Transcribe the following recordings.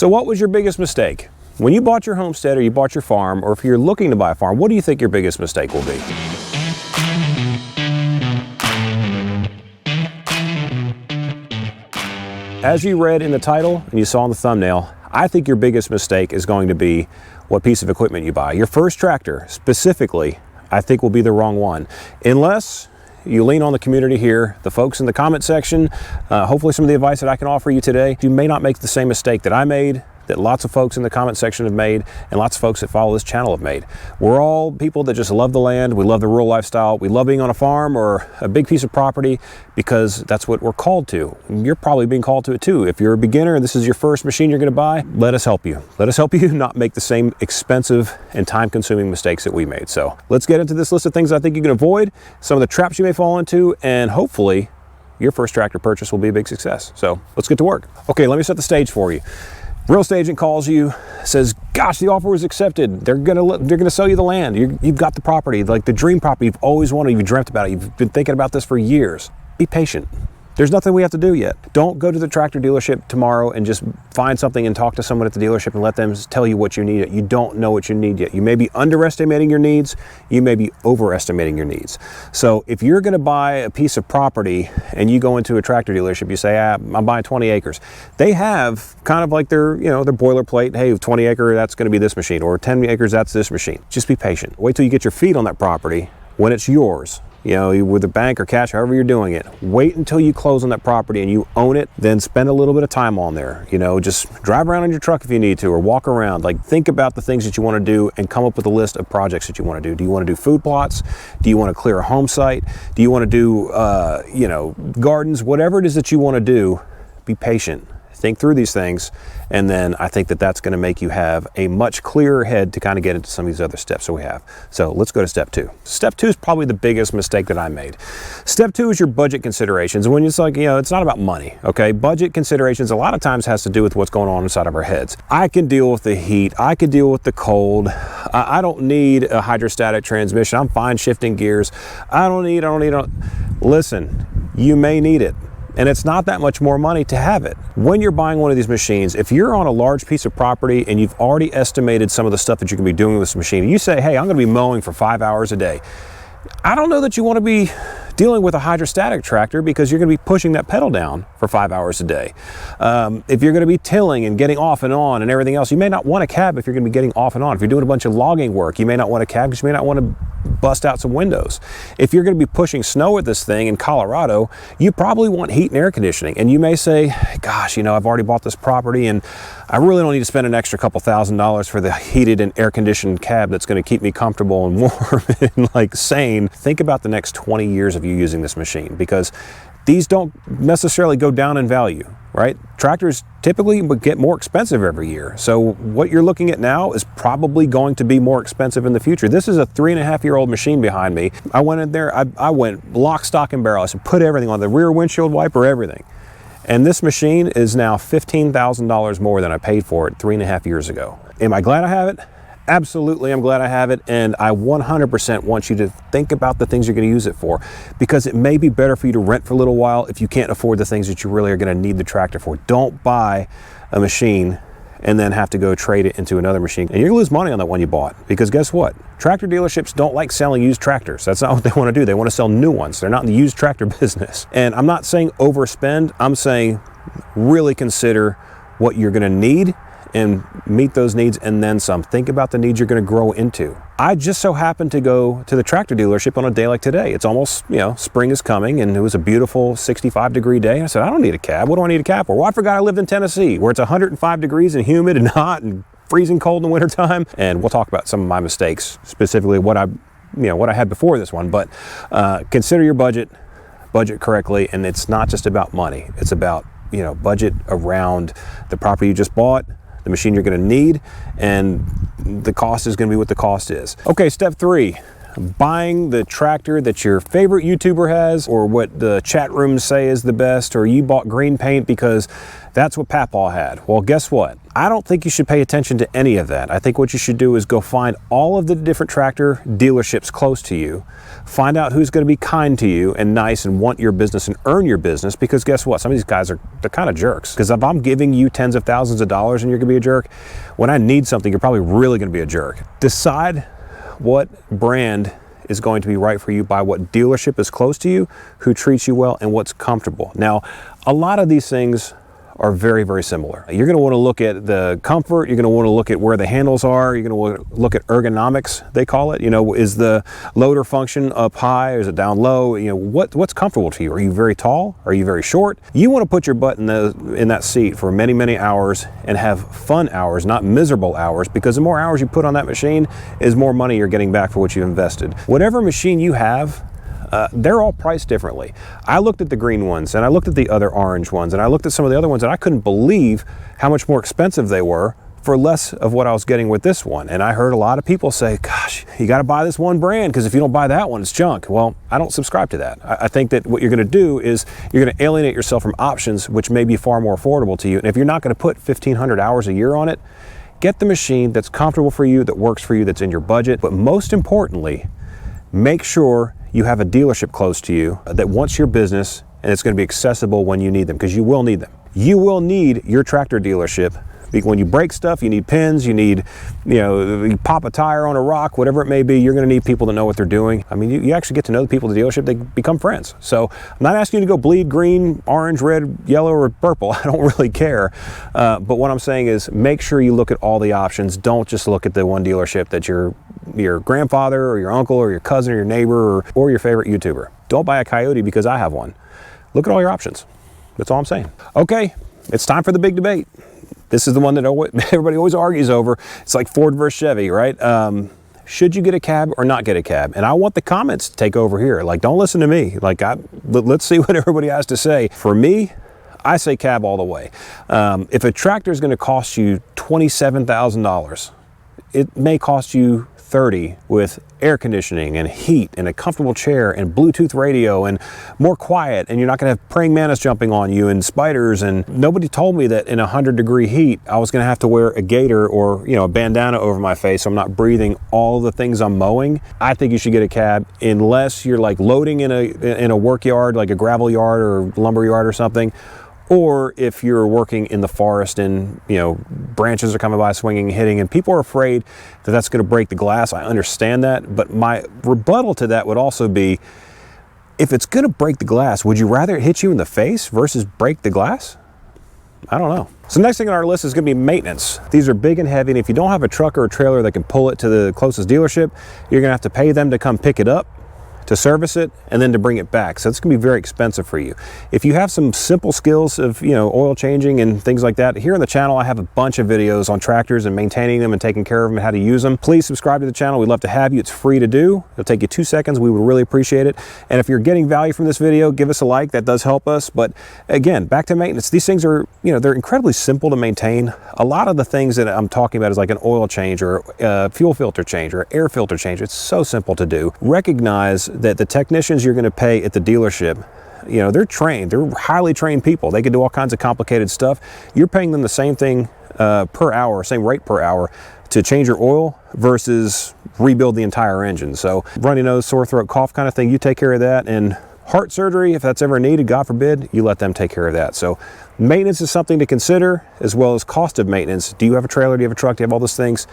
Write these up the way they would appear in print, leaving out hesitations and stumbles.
So what was your biggest mistake? When you bought your homestead or you bought your farm, or if you're looking to buy a farm, what do you think your biggest mistake will be? As you read in the title and you saw in the thumbnail, I think your biggest mistake is going to be what piece of equipment you buy. Your first tractor, specifically, I think will be the wrong one. Unless you lean on the community here, the folks in the comment section, hopefully some of the advice that I can offer you today, you may not make the same mistake that I made, that lots of folks in the comment section have made, and lots of folks that follow this channel have made. We're all people that just love the land, we love the rural lifestyle, we love being on a farm or a big piece of property because that's what we're called to. You're probably being called to it too. If you're a beginner and this is your first machine you're gonna buy, let us help you. Let us help you not make the same expensive and time-consuming mistakes that we made. So let's get into this list of things I think you can avoid, some of the traps you may fall into, and hopefully your first tractor purchase will be a big success. So let's get to work. Okay, let me set the stage for you. Real estate agent calls you, says, gosh, the offer was accepted. They're gonna sell you the land. You've got the property, like the dream property you've always wanted, you've dreamt about it. You've been thinking about this for years. Be patient. There's nothing we have to do yet. Don't go to the tractor dealership tomorrow and just find something and talk to someone at the dealership and let them tell you what you need. You don't know what you need yet. You may be underestimating your needs. You may be overestimating your needs. So if you're gonna buy a piece of property and you go into a tractor dealership, you say, I'm buying 20 acres. They have kind of like their boilerplate, hey, 20 acre, that's gonna be this machine, or 10 acres, that's this machine. Just be patient. Wait till you get your feet on that property when it's yours. You know, with a bank or cash, however you're doing it. Wait until you close on that property and you own it, then spend a little bit of time on there. You know, just drive around in your truck if you need to, or walk around. Like, think about the things that you want to do and come up with a list of projects that you want to do. Do you want to do food plots? Do you want to clear a home site? Do you want to do, gardens? Whatever it is that you want to do, be patient. Think through these things, and then I think that that's going to make you have a much clearer head to kind of get into some of these other steps that we have. So let's go to step 2. Step 2 is probably the biggest mistake that I made. Step 2 is your budget considerations. When it's like, it's not about money, okay? Budget considerations a lot of times has to do with what's going on inside of our heads. I can deal with the heat. I can deal with the cold. I don't need a hydrostatic transmission. I'm fine shifting gears. I don't need. Listen, you may need it. And it's not that much more money to have it. When you're buying one of these machines, if you're on a large piece of property and you've already estimated some of the stuff that you can be doing with this machine, and you say, hey, I'm gonna be mowing for 5 hours a day. I don't know that you wanna be dealing with a hydrostatic tractor because you're gonna be pushing that pedal down for 5 hours a day. If you're gonna be tilling and getting off and on and everything else, you may not want a cab if you're gonna be getting off and on. If you're doing a bunch of logging work, you may not want a cab because you may not want to bust out some windows. If you're gonna be pushing snow at this thing in Colorado, you probably want heat and air conditioning. And you may say, gosh, I've already bought this property and I really don't need to spend an extra couple $1,000s for the heated and air conditioned cab that's gonna keep me comfortable and warm and like sane. Think about the next 20 years of you using this machine, because these don't necessarily go down in value, right? Tractors typically get more expensive every year. So what you're looking at now is probably going to be more expensive in the future. This is a 3.5-year-old machine behind me. I went in there, I went lock, stock, and barrel. I said, put everything on, the rear windshield wiper, everything. And this machine is now $15,000 more than I paid for it 3.5 years ago. Am I glad I have it? Absolutely, I'm glad I have it, and I 100% want you to think about the things you're going to use it for, because it may be better for you to rent for a little while if you can't afford the things that you really are going to need the tractor for. Don't buy a machine and then have to go trade it into another machine, and you're going to lose money on that one you bought, because guess what? Tractor dealerships don't like selling used tractors. That's not what they want to do. They want to sell new ones. They're not in the used tractor business. And I'm not saying overspend. I'm saying really consider what you're going to need and meet those needs and then some. Think about the needs you're going to grow into. I just so happened to go to the tractor dealership on a day like today. It's almost, spring is coming, and it was a beautiful 65-degree day. And I said, I don't need a cab. What do I need a cab for? Well, I forgot I lived in Tennessee, where it's 105 degrees and humid and hot and freezing cold in the wintertime. And we'll talk about some of my mistakes, specifically what I had before this one. But consider your budget correctly, and it's not just about money. It's about, budget around the property you just bought, the machine you're going to need, and the cost is going to be what the cost is. Okay, step 3. buying the tractor that your favorite YouTuber has, or what the chat rooms say is the best, or you bought green paint because that's what Papaw had. Well, guess what? I don't think you should pay attention to any of that. I think what you should do is go find all of the different tractor dealerships close to you. Find out who's going to be kind to you and nice and want your business and earn your business, because guess what? Some of these guys they're kind of jerks. Because if I'm giving you tens of thousands of dollars and you're going to be a jerk, when I need something, you're probably really going to be a jerk. Decide what brand is going to be right for you by what dealership is close to you, who treats you well, and what's comfortable. Now, a lot of these things are very, very similar. You're going to want to look at the comfort. You're going to want to look at where the handles are. You're going to want to look at ergonomics, they call it. You know, is the loader function up high? Is it down low? You know, what's comfortable to you? Are you very tall? Are you very short? You want to put your butt in that seat for many, many hours and have fun hours, not miserable hours, because the more hours you put on that machine is more money you're getting back for what you invested. Whatever machine you have, they're all priced differently. I looked at the green ones, and I looked at the other orange ones, and I looked at some of the other ones, and I couldn't believe how much more expensive they were for less of what I was getting with this one. And I heard a lot of people say, gosh, you got to buy this one brand, because if you don't buy that one, it's junk. Well, I don't subscribe to that. I think that what you're going to do is you're going to alienate yourself from options which may be far more affordable to you. And if you're not going to put 1,500 hours a year on it, get the machine that's comfortable for you, that works for you, that's in your budget. But most importantly, make sure you have a dealership close to you that wants your business, and it's going to be accessible when you need them, because you will need them. You will need your tractor dealership. When you break stuff, you need pins, you need, you pop a tire on a rock, whatever it may be, you're going to need people that know what they're doing. I mean, you actually get to know the people at the dealership, they become friends. So I'm not asking you to go bleed green, orange, red, yellow, or purple. I don't really care. But what I'm saying is make sure you look at all the options. Don't just look at the one dealership that your grandfather or your uncle or your cousin or your neighbor or your favorite YouTuber. Don't buy a Coyote because I have one. Look at all your options. That's all I'm saying. Okay, it's time for the big debate. This is the one that everybody always argues over. It's like Ford versus Chevy, right? Should you get a cab or not get a cab? And I want the comments to take over here. Like, don't listen to me. Like, let's see what everybody has to say. For me, I say cab all the way. If a tractor is going to cost you $27,000, it may cost you $30,000 with air conditioning and heat and a comfortable chair and Bluetooth radio and more quiet, and you're not going to have praying mantis jumping on you and spiders. And nobody told me that in 100-degree heat I was going to have to wear a gaiter or a bandana over my face so I'm not breathing all the things I'm mowing. I think you should get a cab unless you're like loading in a work yard, like a gravel yard or lumber yard or something. Or if you're working in the forest and branches are coming by swinging, hitting, and people are afraid that that's going to break the glass. I understand that, but my rebuttal to that would also be, if it's going to break the glass, would you rather it hit you in the face versus break the glass? I don't know. So next thing on our list is going to be maintenance. These are big and heavy, and if you don't have a truck or a trailer that can pull it to the closest dealership, you're going to have to pay them to come pick it up, to service it, and then to bring it back. So it's gonna be very expensive for you. If you have some simple skills of oil changing and things like that, here on the channel I have a bunch of videos on tractors and maintaining them and taking care of them and how to use them. Please subscribe to the channel. We'd love to have you. It's free to do. It'll take you 2 seconds. We would really appreciate it. And if you're getting value from this video, give us a like. That does help us. But again, back to maintenance. These things are, they're incredibly simple to maintain. A lot of the things that I'm talking about is like an oil change or a fuel filter change or air filter change. It's so simple to do. Recognize that the technicians you're going to pay at the dealership, they're trained. They're highly trained people. They can do all kinds of complicated stuff. You're paying them the same thing per hour, same rate per hour to change your oil versus rebuild the entire engine. So runny nose, sore throat, cough kind of thing, you take care of that. And heart surgery, if that's ever needed, God forbid, you let them take care of that. So maintenance is something to consider, as well as cost of maintenance. Do you have a trailer? Do you have a truck? Do you have all those things?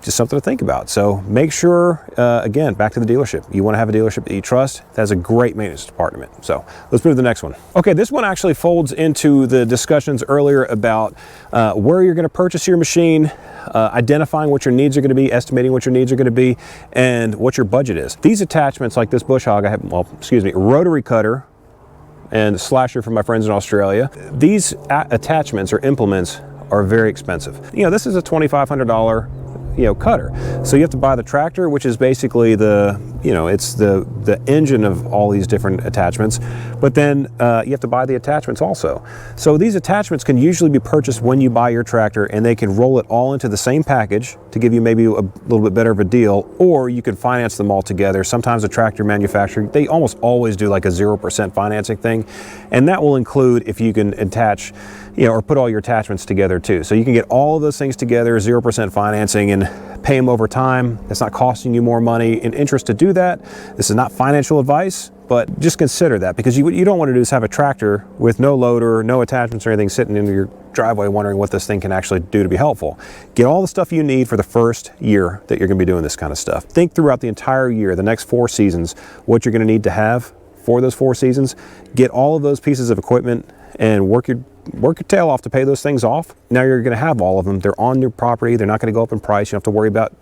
Just something to think about. So make sure, again, back to the dealership. You want to have a dealership that you trust that has a great maintenance department. So let's move to the next one. Okay, this one actually folds into the discussions earlier about where you're going to purchase your machine, identifying what your needs are going to be, estimating what your needs are going to be, and what your budget is. These attachments, like this bush hog, I have, rotary cutter and slasher from my friends in Australia. These attachments or implements are very expensive. This is a $2,500 cutter. So you have to buy the tractor, which is basically the, it's the engine of all these different attachments, but then you have to buy the attachments also. So these attachments can usually be purchased when you buy your tractor, and they can roll it all into the same package to give you maybe a little bit better of a deal, or you can finance them all together. Sometimes a tractor manufacturer, they almost always do like a 0% financing thing, and that will include if you can attach, or put all your attachments together too. So you can get all of those things together, 0% financing, and pay them over time. It's not costing you more money in interest to do that. This is not financial advice, but just consider that, because what you don't want to do is have a tractor with no loader, no attachments or anything sitting in your driveway wondering what this thing can actually do to be helpful. Get all the stuff you need for the first year that you're going to be doing this kind of stuff. Think throughout the entire year, the next 4 seasons, what you're going to need to have for those 4 seasons. Get all of those pieces of equipment and work your tail off to pay those things off. Now you're going to have all of them. They're on your property. They're not going to go up in price. You don't have to worry about,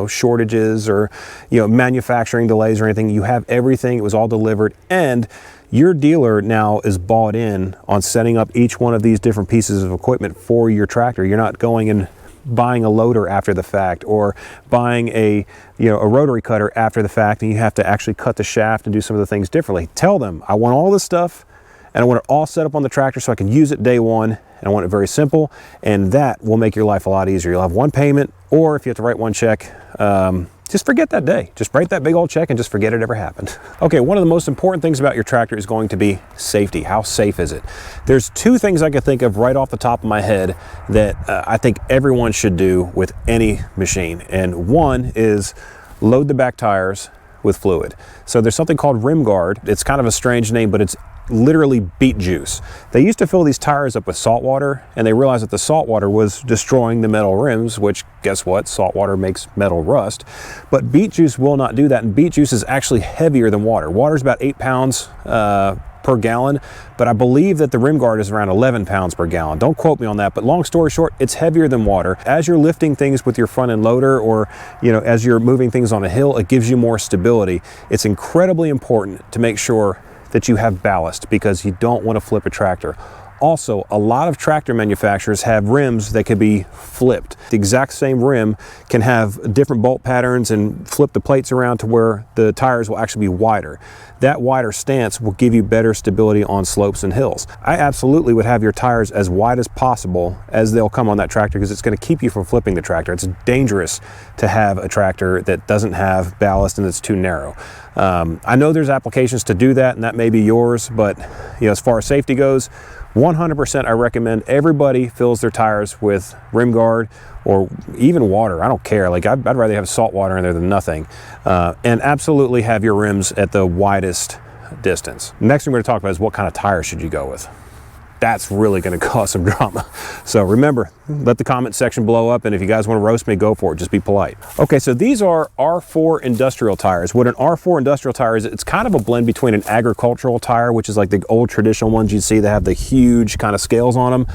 shortages or, manufacturing delays or anything. You have everything. It was all delivered, and your dealer now is bought in on setting up each one of these different pieces of equipment for your tractor. You're not going and buying a loader after the fact, or buying a rotary cutter after the fact, and you have to actually cut the shaft and do some of the things differently. Tell them, I want all this stuff, and I want it all set up on the tractor so I can use it day one, and I want it very simple, and that will make your life a lot easier. You'll have one payment, or if you have to write one check, just forget that day. Just write that big old check and just forget it ever happened. Okay, one of the most important things about your tractor is going to be safety. How safe is it? There's 2 things I can think of right off the top of my head that I think everyone should do with any machine, and one is load the back tires with fluid. So there's something called rim guard. It's kind of a strange name, but it's literally beet juice. They used to fill these tires up with salt water, and they realized that the salt water was destroying the metal rims, which, guess what? Salt water makes metal rust. But beet juice will not do that, and beet juice is actually heavier than water. Water is about 8 pounds per gallon, but I believe that the rim guard is around 11 pounds per gallon. Don't quote me on that, but long story short, it's heavier than water. As you're lifting things with your front end loader, or as you're moving things on a hill, it gives you more stability. It's incredibly important to make sure that you have ballast, because you don't want to flip a tractor. Also, a lot of tractor manufacturers have rims that could be flipped. The exact same rim can have different bolt patterns and flip the plates around to where the tires will actually be wider. That wider stance will give you better stability on slopes and hills. I absolutely would have your tires as wide as possible as they'll come on that tractor, because it's going to keep you from flipping the tractor. It's dangerous to have a tractor that doesn't have ballast and it's too narrow. I know there's applications to do that, and that may be yours, but as far as safety goes, 100% I recommend everybody fills their tires with rim guard, or even water. I don't care. Like I'd rather have salt water in there than nothing. And absolutely have your rims at the widest distance. Next thing we're going to talk about is what kind of tires should you go with. That's really going to cause some drama. So remember, let the comment section blow up, and if you guys want to roast me, go for it. Just be polite. Okay, so these are R4 industrial tires. What an R4 industrial tire is, it's kind of a blend between an agricultural tire, which is like the old traditional ones you see that have the huge kind of scales on them,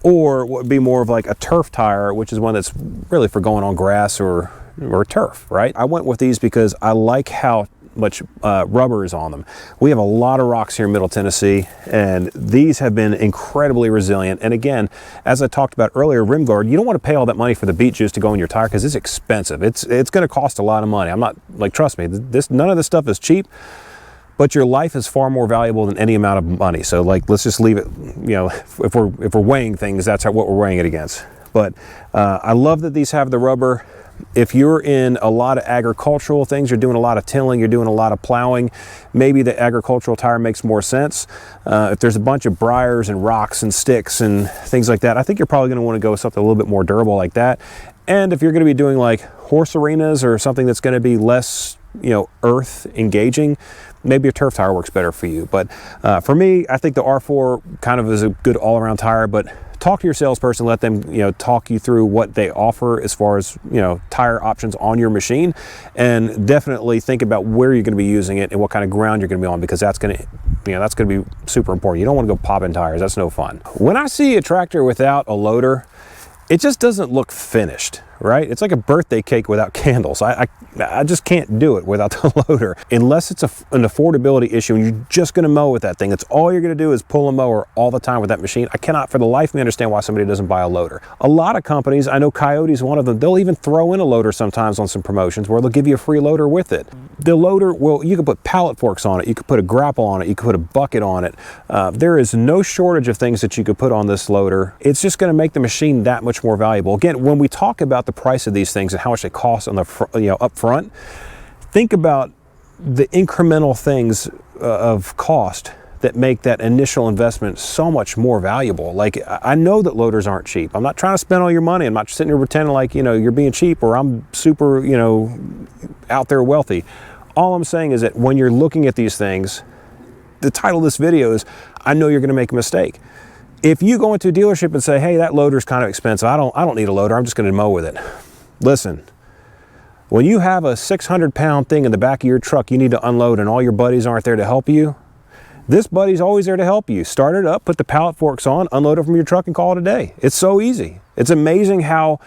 or what would be more of like a turf tire, which is one that's really for going on grass or turf, right? I went with these because I like how much rubber is on them. We have a lot of rocks here in Middle Tennessee, and these have been incredibly resilient. And again, as I talked about earlier, rim guard, you don't want to pay all that money for the beet juice to go in your tire, because it's expensive. It's going to cost a lot of money. I'm not, like, trust me, none of this stuff is cheap, but your life is far more valuable than any amount of money. So like, let's just leave it, if we're weighing things, that's what we're weighing it against. But I love that these have the rubber. If you're in a lot of agricultural things, you're doing a lot of tilling, you're doing a lot of plowing, maybe the agricultural tire makes more sense. If there's a bunch of briars and rocks and sticks and things like that, I think you're probably going to want to go with something a little bit more durable like that. And if you're going to be doing like horse arenas or something that's going to be less, earth engaging, maybe a turf tire works better for you. But for me, I think the R4 kind of is a good all-around tire. But talk to your salesperson, let them talk you through what they offer as far as tire options on your machine, and definitely think about where you're going to be using it and what kind of ground you're going to be on, because that's going to be super important. You don't want to go popping tires. That's no fun. When I see a tractor without a loader, it just doesn't look finished, right? It's like a birthday cake without candles. I just can't do it without the loader. Unless it's an affordability issue and you're just gonna mow with that thing. That's all you're gonna do is pull a mower all the time with that machine. I cannot for the life of me understand why somebody doesn't buy a loader. A lot of companies, I know Coyote's one of them, they'll even throw in a loader sometimes on some promotions where they'll give you a free loader with it. The loader, well, you can put pallet forks on it, you could put a grapple on it, you could put a bucket on it. There is no shortage of things that you could put on this loader. It's just gonna make the machine that much more valuable. Again, when we talk about the price of these things and how much they cost on the up front, think about the incremental things of cost that make that initial investment so much more valuable. Like, I know that loaders aren't cheap. I'm not trying to spend all your money. I'm not sitting here pretending like, you know, you're being cheap or I'm super, you know, out there wealthy. All I'm saying is that when you're looking at these things, the title of this video is, I know you're gonna make a mistake. If you go into a dealership and say, hey, that loader's kind of expensive, I don't need a loader, I'm just gonna mow with it. Listen, when you have a 600-pound thing in the back of your truck you need to unload and all your buddies aren't there to help you, this buddy's always there to help you. Start it up, put the pallet forks on, unload it from your truck and call it a day. It's so easy. It's amazing how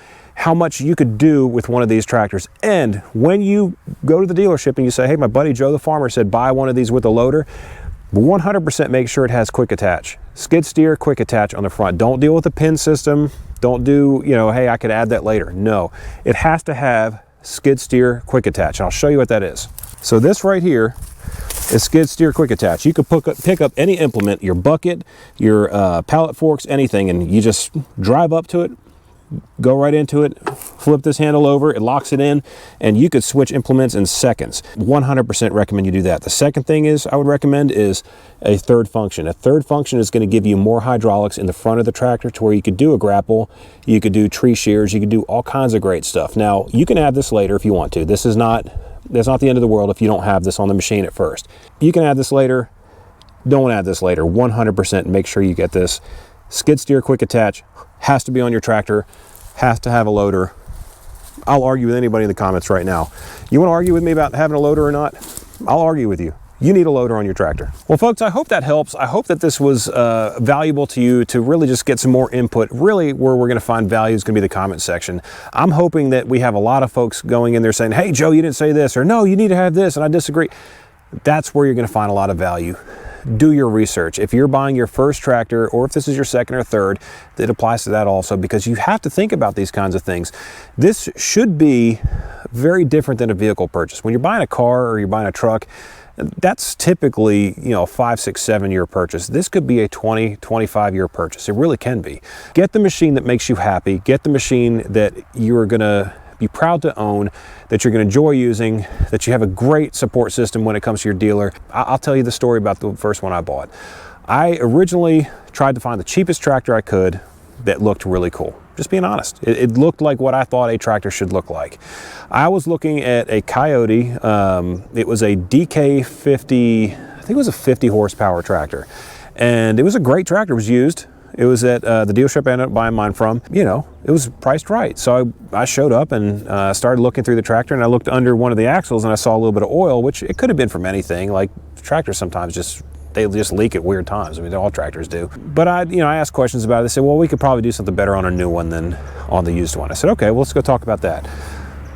much you could do with one of these tractors. And when you go to the dealership and you say, hey, my buddy Joe the farmer said buy one of these with a loader, 100% make sure it has quick attach. Skid steer, quick attach on the front. Don't deal with the pin system. Don't do, you know, hey, I could add that later. No, it has to have skid steer, quick attach. I'll show you what that is. So this right here is skid steer, quick attach. You could pick up any implement, your bucket, your pallet forks, anything, and you just drive up to it, go right into it, flip this handle over, it locks it in, and you could switch implements in seconds. 100% recommend you do that. The second thing is I would recommend is a third function. A third function is going to give you more hydraulics in the front of the tractor to where you could do a grapple, you could do tree shears, you could do all kinds of great stuff. Now, you can add this later if you want to. That's not the end of the world if you don't have this on the machine at first. You can add this later. Don't add this later. 100% make sure you get this. Skid steer, quick attach, has to be on your tractor, has to have a loader. I'll argue with anybody in the comments right now. You want to argue with me about having a loader or not? I'll argue with you. You need a loader on your tractor. Well, folks, I hope that helps. I hope that this was valuable to you to really just get some more input. Really, where we're going to find value is going to be the comment section. I'm hoping that we have a lot of folks going in there saying, hey, Joe, you didn't say this, or no, you need to have this, and I disagree. That's where you're going to find a lot of value. Do your research. If you're buying your first tractor, or if this is your second or third, it applies to that also, because you have to think about these kinds of things. This should be very different than a vehicle purchase. When you're buying a car or you're buying a truck, that's typically, you know, a 5, 6, 7 year purchase. This could be a 20, 25 year purchase. It really can be. Get the machine that makes you happy. Get the machine that you're gonna be proud to own, that you're going to enjoy using, that you have a great support system when it comes to your dealer. I'll tell you the story about the first one I bought. I originally tried to find the cheapest tractor I could that looked really cool. Just being honest. It looked like what I thought a tractor should look like. I was looking at a Coyote. It was a DK50, I think it was a 50 horsepower tractor. And it was a great tractor. It was used. It was at the dealership I ended up buying mine from. You know, it was priced right. So I showed up and started looking through the tractor, and I looked under one of the axles and I saw a little bit of oil, which it could have been from anything. Like, tractors sometimes they just leak at weird times. I mean, all tractors do. But I asked questions about it. They said, well, we could probably do something better on a new one than on the used one. I said, okay, well, let's go talk about that.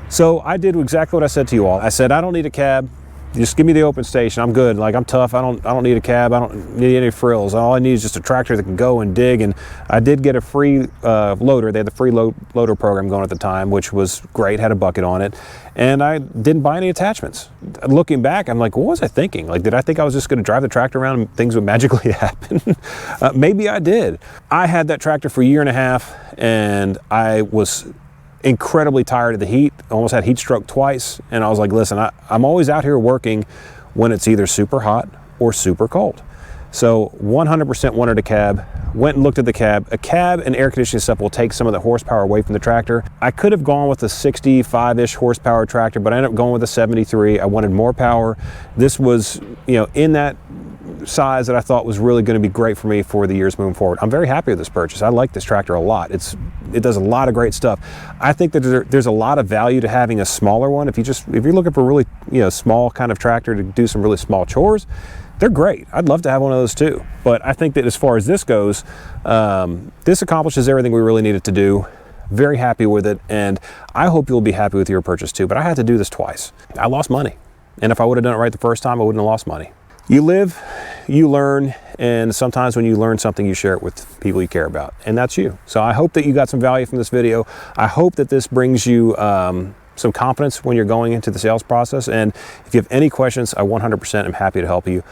So I did exactly what I said to you all. I said, I don't need a cab. Just give me the open station. I'm good. Like, I'm tough. I don't need a cab. I don't need any frills. All I need is just a tractor that can go and dig. And I did get a free loader. They had the free loader program going at the time, which was great. Had a bucket on it. And I didn't buy any attachments. Looking back, I'm like, what was I thinking? Like, did I think I was just going to drive the tractor around and things would magically happen? Maybe I did. I had that tractor for a year and a half, and I was incredibly tired of the heat. Almost had heat stroke twice. And I was like, listen, I'm always out here working when it's either super hot or super cold. So 100% wanted a cab. Went and looked at the cab. A cab and air conditioning stuff will take some of the horsepower away from the tractor. I could have gone with a 65-ish horsepower tractor, but I ended up going with a 73. I wanted more power. This was, you know, in that size that I thought was really going to be great for me for the years moving forward. I'm very happy with this purchase. I like this tractor a lot. It does a lot of great stuff. I think that there's a lot of value to having a smaller one. If you're looking for a really, you know, small kind of tractor to do some really small chores, they're great. I'd love to have one of those too. But I think that as far as this goes, this accomplishes everything we really needed to do. very happy with it, and I hope you'll be happy with your purchase too. But I had to do this twice. I lost money, and if I would have done it right the first time, I wouldn't have lost money. You live, you learn, and sometimes when you learn something, you share it with people you care about, and that's you. So I hope that you got some value from this video. I hope that this brings you some confidence when you're going into the sales process. And if you have any questions, I 100% am happy to help you.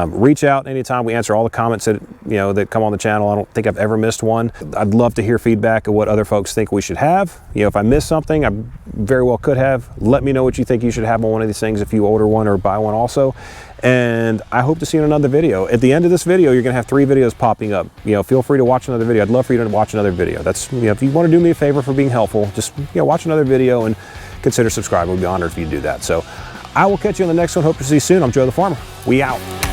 Reach out anytime. We answer all the comments that that come on the channel. I don't think I've ever missed one. I'd love to hear feedback of what other folks think we should have. If I missed something, I very well could have. Let me know what you think you should have on one of these things if you order one or buy one also. And I hope to see you in another video. At the end of this video, you're gonna have 3 videos popping up. Feel free to watch another video. I'd love for you to watch another video. That's, if you want to do me a favor for being helpful, just watch another video and consider subscribing. We'd be honored if you do that. So I will catch you on the next one. Hope to see you soon. I'm Joe the Farmer. We out.